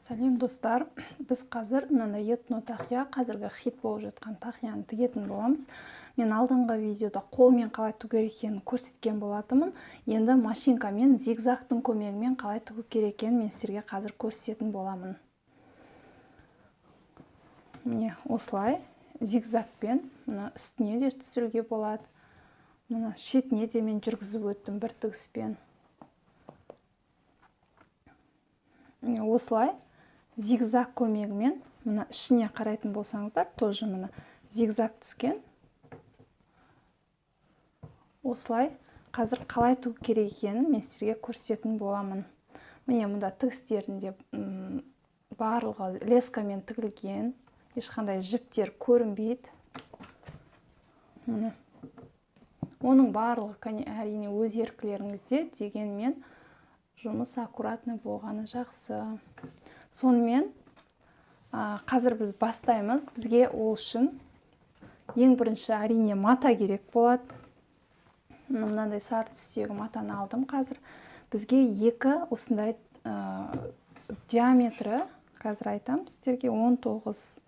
Сәлем достар, біз қазір мынандай етно тақия, қазіргі хит болып жатқан тақияны тігетін боламыз. Мен алдыңғы видеода қолмен қалай тігу керек екенін көрсеткен болатынмын. Енді машинкамен зигзагтың көмегімен қалай тігу керек екенін мен сіздерге қазір көрсететін боламын. Міне осылай зигзагпен мына үстіне де түсіруге болады. Мына шетіне де мен жүргізіп өттім бір тігіспен. Осылай зигзаг көмегімен мына ішіне қарайтын болсаңыздар, тоже мына зигзаг түскен. Осылай қазір қалай тігу керек екенін мен сіздерге көрсететін боламын. Міне мұнда тігістерінде барлығы лескамен тігілген, ешқандай жіптер көрінбейді. Оның барлығы әрине өз еркілеріңізде, дегенмен жұмыс аккуратный болғаны жақсы. Сонымен қазір біз бастаймыз. Бізге ол үшін ең бірінші әрине мата керек болады. Мынандай сары түстегі матаны алдым қазір. Бізге екі осындай диаметрі, қазір айтам сіздерге 19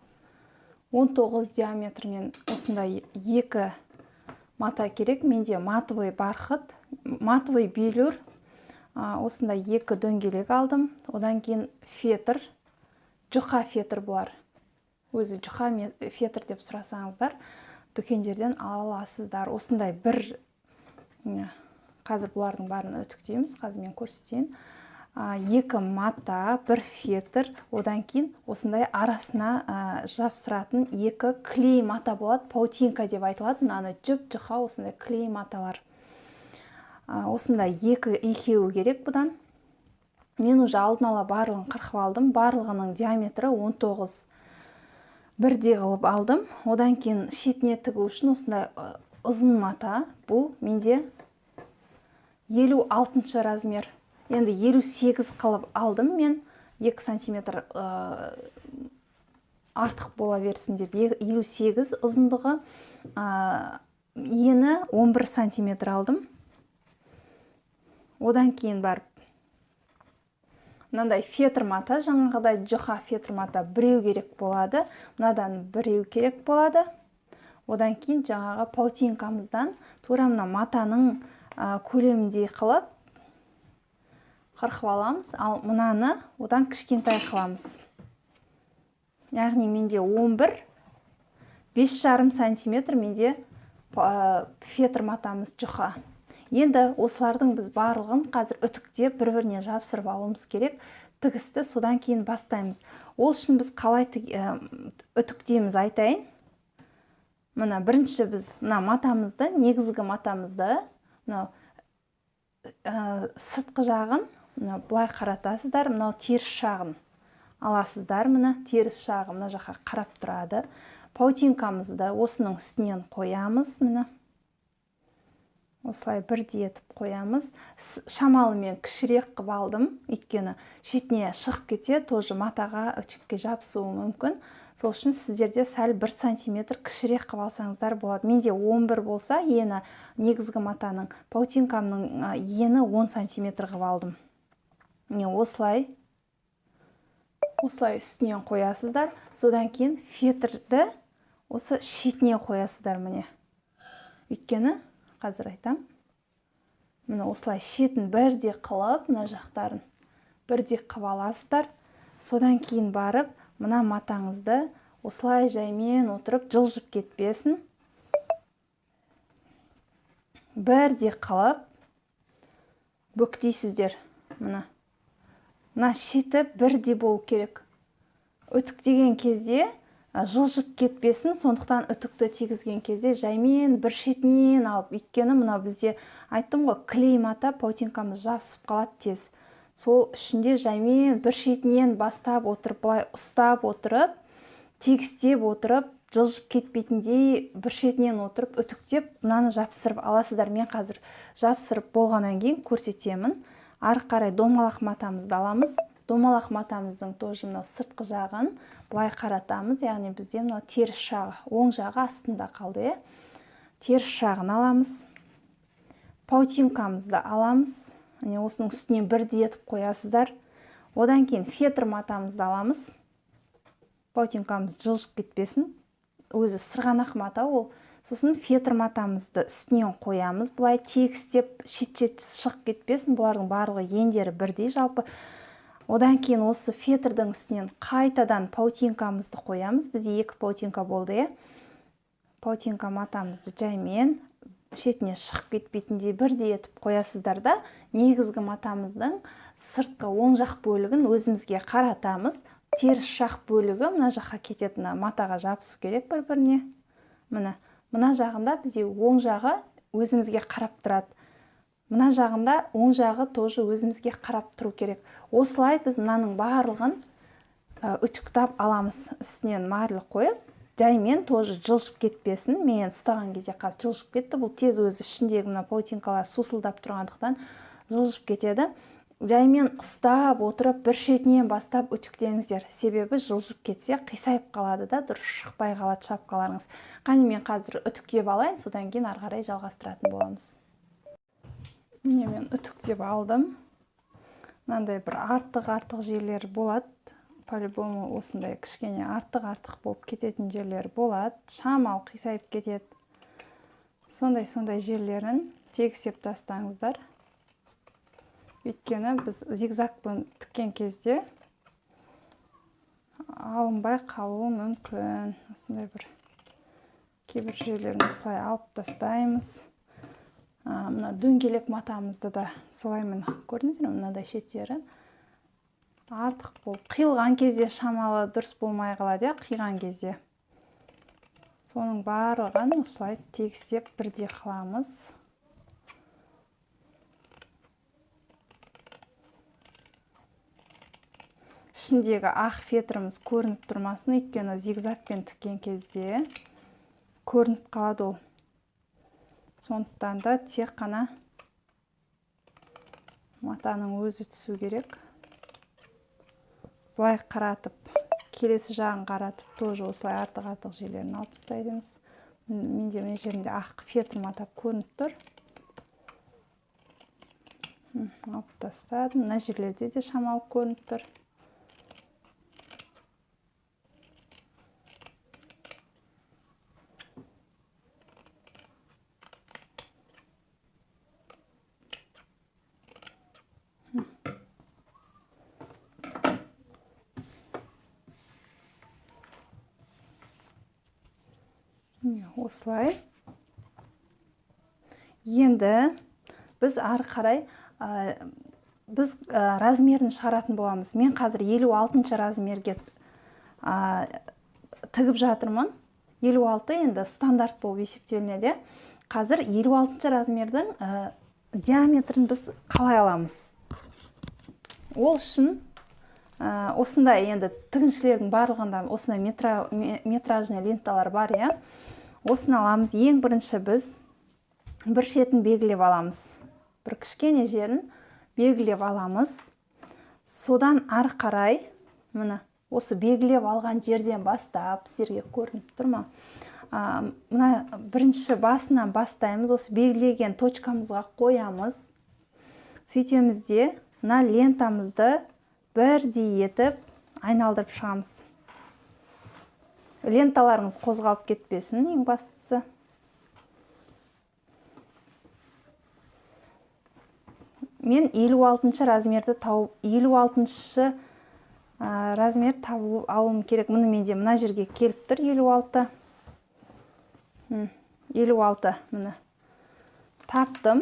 диаметрмен осындай екі мата керек. Менде матовый бархат, матовый белюр, осындай екі дөңгелек алдым. Одан кейін фетр, жұқа фетр бұлар. Өзі жұқа фетр деп сұрасаңыздар, дүкендерден ала аласыздар. Осындай бір, қазір бұлардың барын үтіктейміз, қазір мен көрсетейін. Екі мата, бір фетр, одан кейін осындай арасына жапсыратын екі клей мата болады. Паутинка деп айтылады. Мынаны жұқа осындай клей маталар. Осындай екеуі керек бұдан. Мен уже алдын ала барлығын қырқып алдым. Барлығының диаметрі 19. Бірде қылып алдым. Одан кейін шетіне тігу үшін осындай ұзын мата. Бұл менде 56 размер. Енді 58 қылып алдым мен. 2 сантиметр артық бола берсін деп 58 ұзындығы. Ені 11 сантиметр алдым. Одан кейін барып мынандай фетр мата, жаңағыдай жұқа фетр мата біреу керек болады. Мынадан біреу керек болады. Одан кейін жаңағы паутинкамыздан тура мына матаның көлеміндей қылып қырқып аламыз. Ал мынаны одан кішкентай қыламыз. Яғни менде 11, 5,5 сантиметр менде фетр матамыз жұқа. Енді осылардың біз барлығын қазір үтіктеп бір-біріне жапсырып алуымыз керек. Тігісті содан кейін бастаймыз. Ол үшін біз қалай үтіктейміз айтайын. Мына бірінші біз мына матамызды, негізгі матамызды, сыртқы жағын былай қаратасыздар, мынау теріс жағын аласыздар. Мына теріс жағы мына жаққа қарап тұрады. Паутинкамызды осының үстінен қоямыз. Мына осылай бірдей етіп қоямыз. Шамалы мен кішірек қып алдым, өйткені шетіне шығып кете, тоже матаға үтікке жабысуы мүмкін. Сол үшін сіздерде сәл 1 сантиметр кішірек қып алсаңыздар болады. Менде 11 болса, ені негізгі матаның, паутинкамның ені 10 сантиметр қып алдым. Осылай үстінен қоясыздар. Содан кейін фетрді осы шетіне қоясыздар міне. Өйткені қазір айтам. Мына осылай шетін бірде қылып, мына жақтарын бірде қып аласыздар. Содан кейін барып, мына матаңызды осылай жаймен отырып жылжып кетпесін. Бірде қылып бүктейсіздер. Мына шеті бірде болу керек. Үтіктеген кезде жылжып кетпесін, сондықтан үтікті тигізген кезде жаймен бір шетінен алып, өйткені мына бізде айттым ғой, клей мата, паутинкамыз жабысып қалады тез. Сол ішінде жаймен бір шетінен бастап отырып, былай ұстап отырып, тегістеп отырып, жылжып кетпейтіндей бір шетінен отырып, үтіктеп, мынаны жапсырып аласыздар. Мен қазір жапсырып болғаннан кейін көрсетемін. Ары қарай домалақ матамызды аламыз. Домалақ матамыздың тоже мынау сыртқы жағын былай қаратамыз. Яғни бізде мынау теріс жағы, оң жағы астында қалды. Теріс жағын аламыз. Паутинкамызды аламыз. Осының үстіне бірдей етіп қоясыздар. Одан кейін фетр матамызды аламыз. Паутинкамыз жылжып кетпесін. Өзі сырғанақ мата ол. Сосын фетр матамызды үстінен қоямыз. Бұлай тегістеп шет-шет шығып кетпесін. Бұлардың барлығы ендері бірдей жалпы. Одан кейін осы фетрдің үстінен қайтадан паутинкамызды қоямыз. Бізде 2 паутинка болды, Паутинка матамызды жаймен шетіне шығып кетпейтіндей бірдей етіп қоясыздар да, негізгі матамыздың сыртқы оң жақ бөлігін өзімізге қаратамыз. Теріс жақ бөлігі мына жаққа кететін матаға жабысу керек бір-біріне. Мына жағында бізде оң жағы өзімізге қарап тұрады. Мына жағында оң жағы тоже өзімізге қарап тұру керек. Осылай біз мынаның барлығын үтіктап аламыз. Үстінен марлы қойып, жаймен тоже жылжып кетпесін. Мен ұстаған кезде қазір жылжып кетті. Бұл тез өзі ішіндегі мына паутинкалар сусылдап тұрғандықтан жылжып кетеді. Жаймен ұстап отырып бір шетінен бастап үтіктеңіздер. Себебі жылжып кетсе қисайып қалады да, дұрыс шықпай қалады шапкаларыңыз. Қане мен қазір үтіктеп алайын, содан кейін ары қарай жалғастыратын боламыз. Мен үтіктеп алдым. Мынандай бір артық жерлер болады. По-любому осындай кішкене артық болып кететін жерлер болады. Шамал қисайып кетеді. Сондай жерлерін тегістеп тастаңыздар. Өйткені біз зигзагпен тіккен кезде алынбай қалуы мүмкін. Осындай бір кейбір жерлерін осылай алып тастаймыз. Мына дөңгелек матамызды да солай көрдіңіздер ме, мынадай шеттері артық болып қиылған кезде шамалы дұрыс болмай қалады, қиған кезде. Соның барлығын осылай тегістеп бірдей қыламыз. Ішіндегі ақ фетріміз көрініп тұрмасын, өйткені зигзагпен тіккен кезде көрініп қалады ол. Сондықтан да тек қана матаның өзі түсу керек. Бұлай қаратып, келесі жағын қаратып, тоже осылай артық жерлерін алып тастаймыз. Менде мына жерінде ақ фетр матап көрініп тұр. Алып тастадым. Мына жерлерде де шамалы көрініп тұр. Осылай. Енді біз ары қарай біз размерін шығаратын боламыз. Мен қазір 56 размерге тігіп жатырмын. 56 енді стандарт болып есептелінеді. Қазір 56 размердің диаметрін біз қалай аламыз? Ол үшін осындай енді тігіншілердің барлығында осындай метражный ленталар бар, Осыны аламыз. Ең бірінші біз бір шетін белгілеп аламыз. Бір кішкене жерін белгілеп аламыз. Содан ары қарай, осы белгілеп алған жерден бастап, сіздерге көрініп тұр ма? Мына бірінші басынан бастаймыз. Осы белгілеген точкамызға қоямыз. Сөйтеміз де, мына лентамызды бірдей етіп айналдырып шығамыз. Ленталарыңыз қозғалып кетпесін, ең бастысы. Мен 56 размерді тауып, 56 размер табылып алуым керек. Мұны менде мына жерге келіп тұр, 56. 56, мұны. Таптым.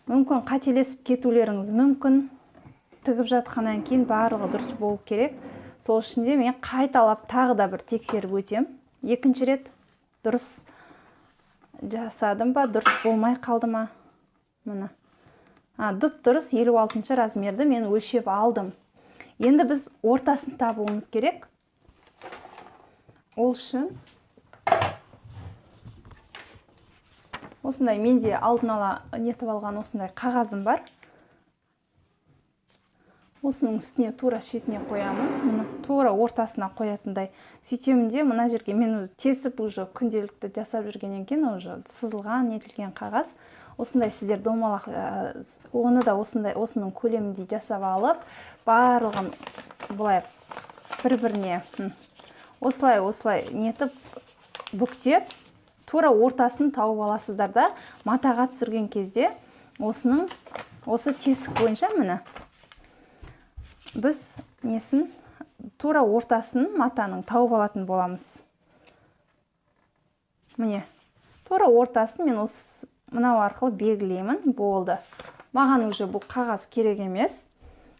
Мүмкін қателесіп кетулеріңіз мүмкін. Тігіп жатқаннан кейін барлығы дұрыс болу керек. Сол үшінде мен қайталап тағы да бір тексеріп өтем. Екінші рет дұрыс жасадым ба, дұрыс болмай қалды ма? Мұны. Дұп-дұрыс 56 размерді мен өлшеп алдым. Енді біз ортасын табуымыз керек. Ол үшін осындай менде алдын ала нетіп алған осындай қағазым бар. Осының үстіне тура шетіне қоямын. Тура ортасына қоятындай. Сөйтемін де, мына жерге мен өзі тесіп уже күнделікті жасап жүргеннен кейін уже сызылған, нетілген қағаз. осындай сіздер домалақ оны да осының көлеміндей жасап алып, барлығын былай бір-біріне осылай нетіп бүктеп, тура ортасын тауып аласыздар да, матаға түсірген кезде осы тесік бойынша міне біз несін тура ортасын матаның тауып алатын боламыз. Міне, тура ортасын мен осы мынау арқылы белгілеймін, болды. Маған уже бұл қағаз керек емес.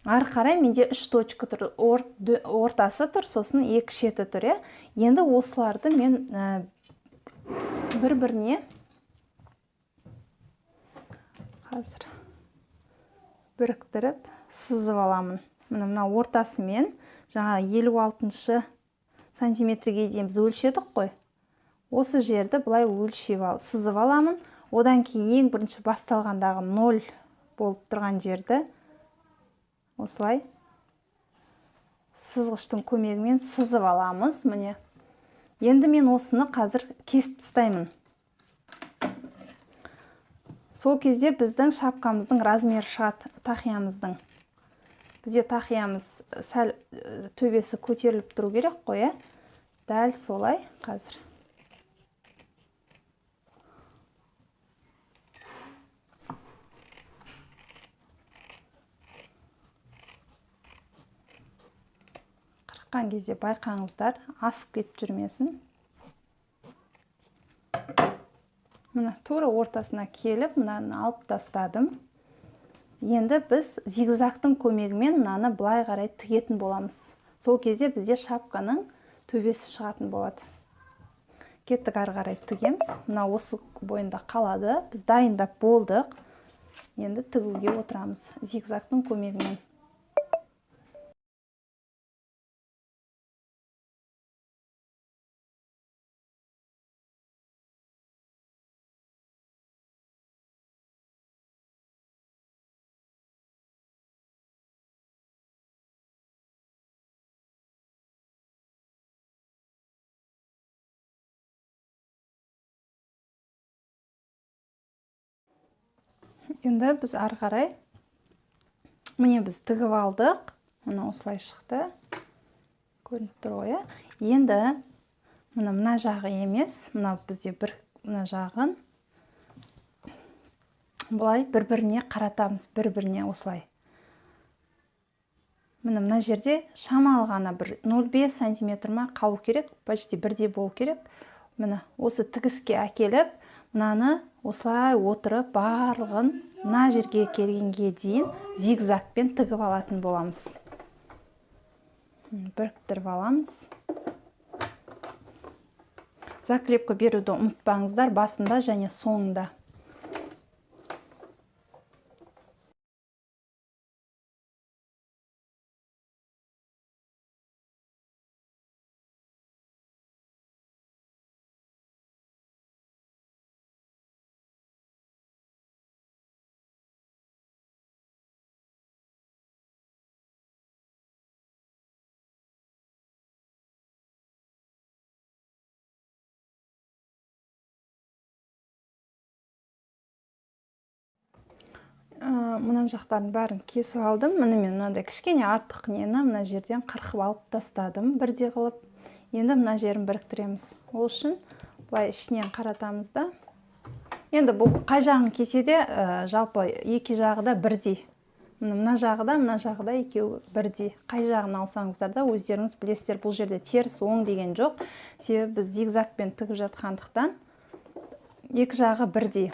Ары қарай менде 3 точка тұр, ортасы тұр, сосын 2 шеті тұр. Енді осыларды мен бір-біріне қазір біріктіріп сызып аламын. Мына ортасымен жаңа 56 сантиметрге дейін біз өлшедік қой. Осы жерді бұлай сызып аламын. Одан кейін ең бірінші басталғандағы 0 болып тұрған жерді осылай сызғыштың көмегімен сызып аламыз. Міне. Енді мен осыны қазір кесіп тастаймын. Сол кезде біздің шапкамыздың размері шығады, тақиямыздың. Бізде тақиямыз сәл төбесі көтеріліп тұру керек қой, дәл солай қазір. Қырыққан кезде байқаңыздар, асып кетіп жүрмесін. Мына тура ортасына келіп, мынаны алып тастадым. Енді біз зигзагтың көмегімен мынаны былай қарай тігетін боламыз. Сол кезде бізде шапканың төбесі шығатын болады. Кеттік ары қарай тігеміз. Мына осы бойында қалады. Біз дайындап болдық. Енді тігуге отырамыз зигзагтың көмегімен. Енді біз ары қарай, міне біз тігіп алдық, мына осылай шықты, көрініп тұр ғой. Енді мына жағы емес, мына бізде мына жағын бұлай бір-біріне қаратамыз, бір-біріне осылай. Мына жерде шамалы ғана 0,5 сантиметр ма қалу керек, почти бірдей болу керек. Мына осы тігіске әкеліп, мынаны осылай отырып, барлығын мына жерге келгенге дейін зигзагпен тігіп алатын боламыз. Біріктіріп аламыз. Заклепка беруді ұмытпаңыздар, басында және соңында. Мына жақтарын бәрін кесіп алдым. Міне мен мынандай кішкене артық нені мына жерден қырқып алып тастадым, бірдей қылып. Енді мына жерін біріктіреміз. Ол үшін былай ішінен қаратамыз да. Енді бұл қай жағын кесе де жалпы екі жағы да бірдей. Мына жағы да екеуі бірдей. Қай жағын алсаңыздар да өздеріңіз білесіздер, бұл жерде теріс оң деген жоқ. Себебі біз зигзагпен тігіп жатқандықтан екі жағы бірдей.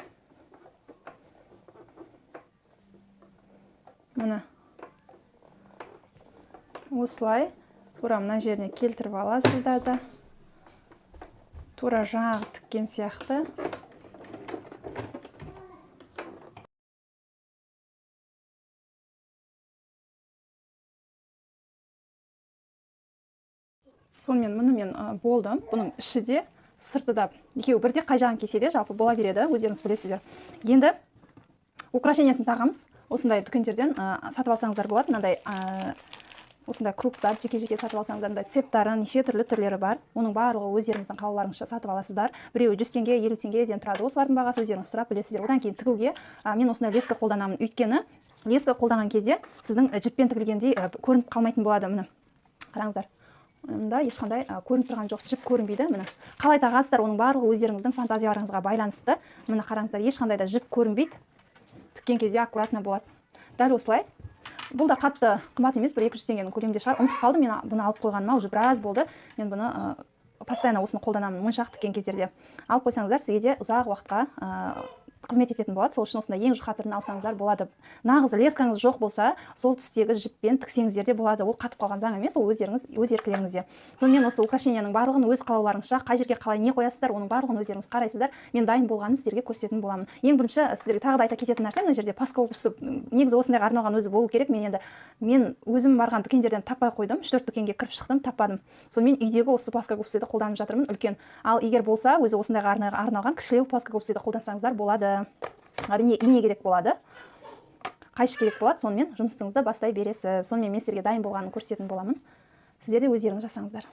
Мына осылай тура мына жеріне келтіріп аласыздар да. Тура жаңағы тіккен сияқты. Сонымен мұнымен болдым. Бұның іші де сырты да екеуі бірде қай жағын кесе де жалпы бола береді, өздеріңіз білесіздер. Енді украшениесін тағамыз. Осындай дүкендерден сатып алсаңыздар болады. Мынандай осындай кругтар жеке-жеке сатып алсаңыздар, мындай цветтары неше түрлі түрлері бар. Оның барлығы өздеріңіздің қалауларыңызша сатып аласыздар. Біреуі 100 теңге, 50 теңгеден тұрады. Осылардың бағасы өздеріңіз сұрап білесіздер. Одан кейін тігуге мен осындай леска қолданамын. Өйткені леска қолданған кезде сіздің жіппен тігілгендей көрініп қалмайтын болады. Міне қараңыздар. Мұнда ешқандай көрініп тұрған жоқ, жіп көрінбейді. Міне қалай тағасыздар, оның барлығы өздеріңіздің фантазияларыңызға байланысты. Міне қараңыздар, ешқандай да жіп көрінбейді. Тіккен кезде аккуратно болады. Дәл осылай. Бұл да қатты қымбат емес, бір 200 теңгенің көлемінде шығар. Ұмытып қалдым, мен бұны алып қойғаныма уже біраз болды. Мен бұны постоянно осыны қолданамын моншақ тіккен кездерде. Алып қойсаңыздар, сізге де ұзақ уақытқа қызмет ететін болады. Сол үшін осындай ең жұқа түрін алсаңыздар болады. Нағыз лескаңыз жоқ болса, сол түстегі жіппен тіксеңіздер де болады. Ол қатып қалған заң емес, ол өздеріңіз өз еркілеріңізде. Сонымен осы украшенияның барлығын өз қалауларыңызша, қай жерге қалай не қоясыздар, оның барлығын өздеріңіз қарайсыздар. Мен дайын болғанын сіздерге көрсететін боламын. Ең бірінші сіздерге тағы да айта кететін нәрсе, мына жерде паска обувь негізі осындайға арналған өзі болу керек. Мен өзім барған дүкендерден таппай қойдым. 3-4 дүкенге кіріп шықтым, таппадым. Сонымен үйдегі осы паска обувьті қолданып жатырмын, үлкен. Ал егер болса, өзі осындайға арналған кішілеу паска обувьті қолдансаңыздар болады. Әрине ине керек болады, қайшы керек болады, сонымен жұмысыңызды бастай бересіз. Сонымен мен сіздерге дайын болғанын көрсететін боламын. Сіздер де өздеріңіз жасаңыздар.